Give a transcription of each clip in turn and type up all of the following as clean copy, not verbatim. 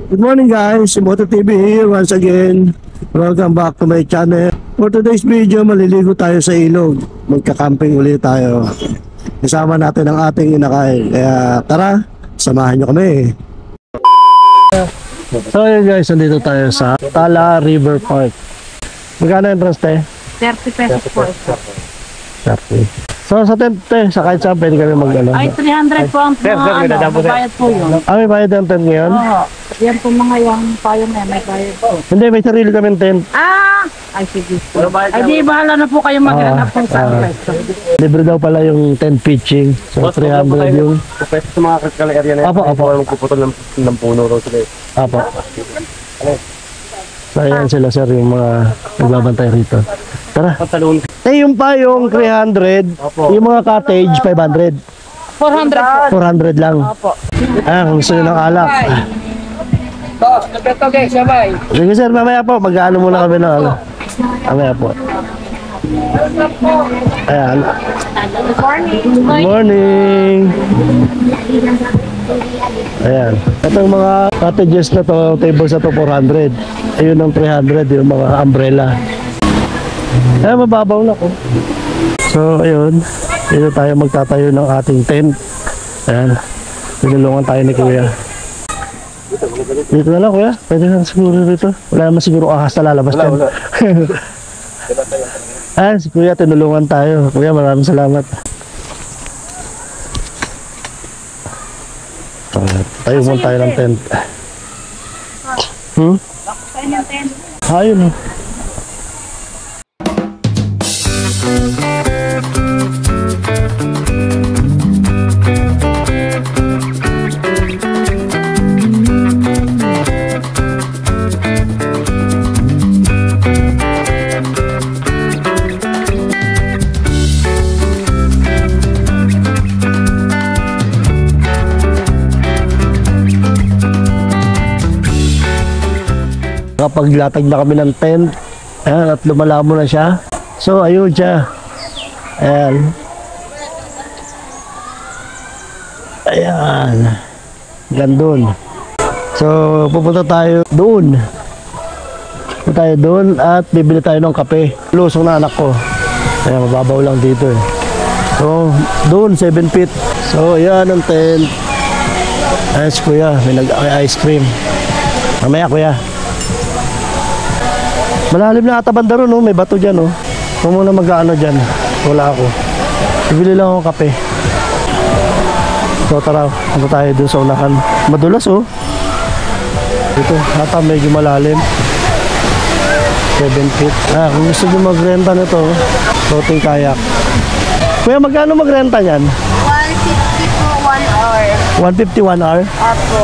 Good morning guys, Moto TV here once again. Welcome back to my channel. For today's video, maliligo tayo sa ilog. Magka-camping ulit tayo. Kasama natin ang ating inakay. Kaya tara, samahan nyo kami. So yun guys, nandito tayo sa Tala River Park. Magkano entrance te? 30 pesos po. 30. So sa tent te, sa kahit saan pwede kami mag-ano. Ay, 300 po ang bayad po yun. May bayad ng tent ngayon? Oo. Yan po mga yung payong na may bayad po. Hindi, may sarili kami tent. Ay, sige. Ay, di, bahala na po kayo maghanap kung saan pwesto. Libre daw pala yung tent pitching. So 300 yung... Pwede sa mga kalakarya na yan. Apo. Magpuputol ng puno raw sila. Apo. So ayan sila sir, yung mga nagbabantay rito. Tara. Pantalon. Yung payong 300, yung mga cottage 500. 400 po. 400 lang. Opo. Kung gusto nyo ng alak. Okay, sabay. Sige sir, mamaya po. Mag-ano muna kami ng ano. Mamaya po. Ayan. Good morning. Good morning. Ayan. Itong mga cottages na to, tables na to 400. Ayun ang 300, yung mga umbrella. Ayan, mababaw na ko. So, ayun. Dito tayo magtatayo ng ating tent. Ayan. Tinulungan tayo ni Kuya. Dito na lang Kuya. Pwede na siguro dito. Wala naman siguro ahas na lalabas dyan. Ayan, si Kuya, tinulungan tayo. Kuya, maraming salamat. Tayo muna tayo ng tent. Tayo ng tent. Ayun o. Kapag latag na kami ng tent, ayan, at lumalamo na siya. So, ayun siya. Ayan. Ayan. Gandun. So, pupunta tayo doon. Pupunta tayo doon at bibili tayo ng kape. Lusong na anak ko. Ayan, mababaw lang dito eh. So, doon, 7 feet. So, ayan ang tent. Ayan si Kuya, may nag-ice cream. Mamaya Kuya. Malalim na ata banda ron, no? May bato dyan, no? Kung muna mag-ano dyan, wala ako. Bibili lang ako kape. So tara, punta tayo dun sa unahan. Madulas, oh. Dito, ata medyo malalim. 7 feet. Kung gusto nyo magrenta nito, floating kayak. Kuya, magkano magrenta yan? 150 po, 1 hour. 150 1 hour? Opo.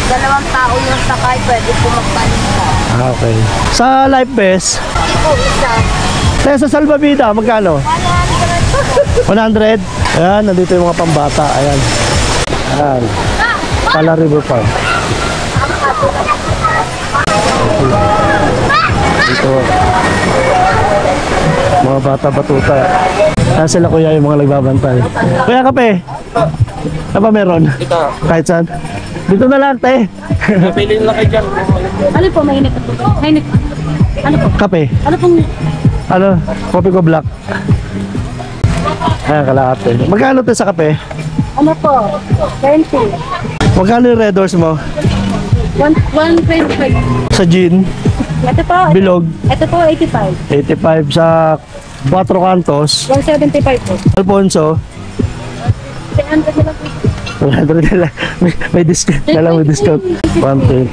Dalawang tao yung sakay, pwede po magpanita. Okay. Sa life vest? Hindi po isa. Kaya sa salbabida, magkano? 100. 100? Ayan, nandito yung mga pambata. Ayan. Ayan. Tala River Park. Dito. Mga bata-batuta. Ayan sila Kuya, yung mga nagbabantay. Kuya, kape? Ano ba meron? Ito. Kahit saan? Dito na lang, te. Napilin lang kayo dyan. Ano po, mainit? Mainit. Ano po? Kape. Ano pong... Ano? Kopi ko black. Ayan, kalahati. Magkano te sa kape? Ano po? 20. Magkano yung red doors mo? 125. Sa gin? Ito po. Bilog? Ito po, 85. 85 sa 4 cantos. 175 po. Alfonso? 300 na lang po. 100 na lang. May discount na lang, may discount. 120.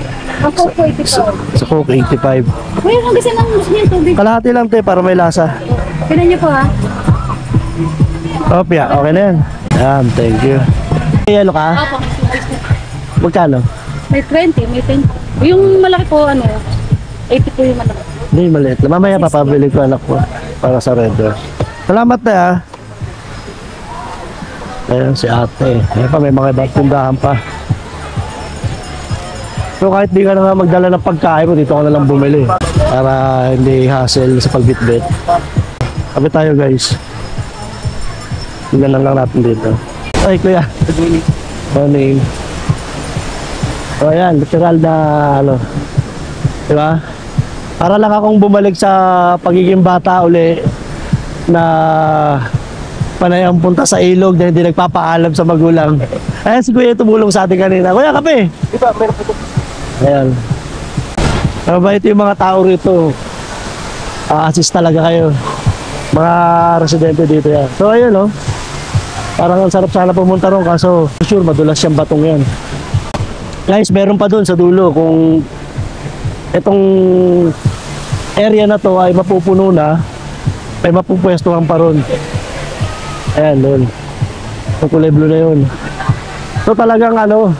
Ako po, 85. Sa Coke, 85. Kuya, kung gusto nang gusto niyo tubig. Kalahati lang te, para may lasa. Pinan niyo po ha. Opya, okay na yan. Ayan, thank you. May yelo ka? Opo. Magkano? May 20, may 10. Yung malaki po, ano, 80 po yung malaki. Hindi, maliit. Mamaya papabili ko anak ko para sa red doors. Salamat na ha. Ayan si ate. Ayan pa, may mga ibang tindahan pa. So kahit di ka na nga magdala ng pagkain mo, dito ka na lang bumili. Para hindi hassle sa pagbitbit. Kapit tayo guys. Tingnan lang natin dito. Ay kuya. Good morning. O ayan, literal na ano. Diba? Para lang akong bumalik sa pagiging bata uli na panay ang punta sa ilog na hindi nagpapaalam sa magulang. Ayan si Kuya tumulong sa atin kanina. Kuya, kape! Diba, meron po. Ayan. Mabait yung mga tao rito. Assist talaga kayo. Mga residente dito yan. So ayun no. Parang ang sarap sana pumunta ron kaso sure madulas yung batong yan. Guys, meron pa dun sa dulo kung itong area na to ay mapupuno na, may mapupwestuhan pa ron. Ayan doon. Yung kulay blue na yun. So talagang ano,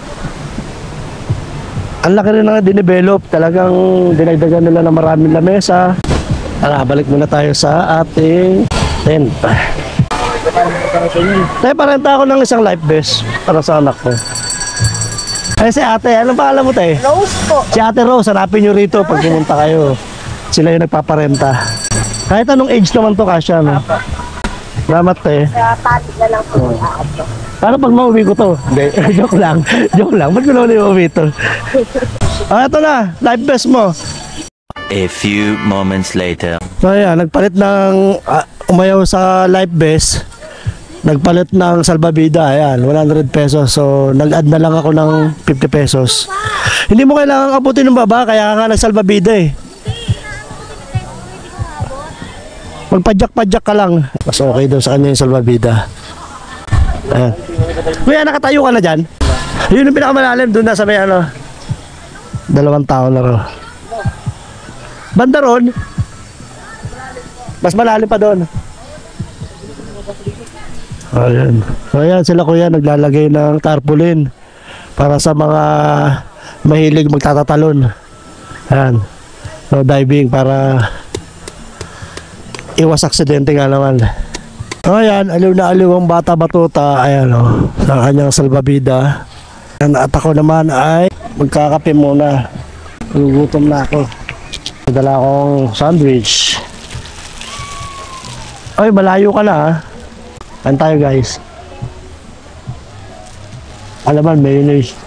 ang laki rin na dinevelop. Talagang dinagdagan nila ng maraming lamesa. Tara, balik muna tayo sa ating tent. Tayo, parenta ako ng isang life vest para sa anak ko. Ay si ate, anong pangalan mo tayo? Rose po. Si ate Rose, hanapin nyo rito pag pumunta kayo. Sila yung nagpaparenta. Kahit anong age naman to, kasya, no? Salamat, te. Sa tali na lang po yung aato. Paano pag mauwi ko to? Hindi, joke lang. Joke lang. Ba't ko naman mauwi to? Ito na, life vest mo. A few moments later. So, ayan, nagpalit ng umayaw sa life vest. Nagpalit ng salbabida, ayan, 100 pesos. So, nag-add na lang ako ng 50 pesos. Hindi mo kailangan abutin ng baba, kaya nga nagsalbabida eh. Magpadyak-padyak ka lang. Mas okay daw sa kanya yung salbabida. Ayan. Kuya, nakatayo ka na dyan? Yun yung pinakamalalim, doon na sa may ano. 2 tao na ro. Banda ron. Mas malalim pa doon. Ayan. So ayan sila kuya naglalagay ng tarpaulin para sa mga mahilig magtatatalon. Ayan. So diving para iwas aksidente nga naman. So ayan, aliw na aliw ang bata batuta. Ayan o, sa kanyang salbabida. At ako naman ay magkakape muna. Gugutom na ako. Dala akong sandwich. Ay, malayo ka na ha. Kain tayo guys. Alaman, mayonnaise.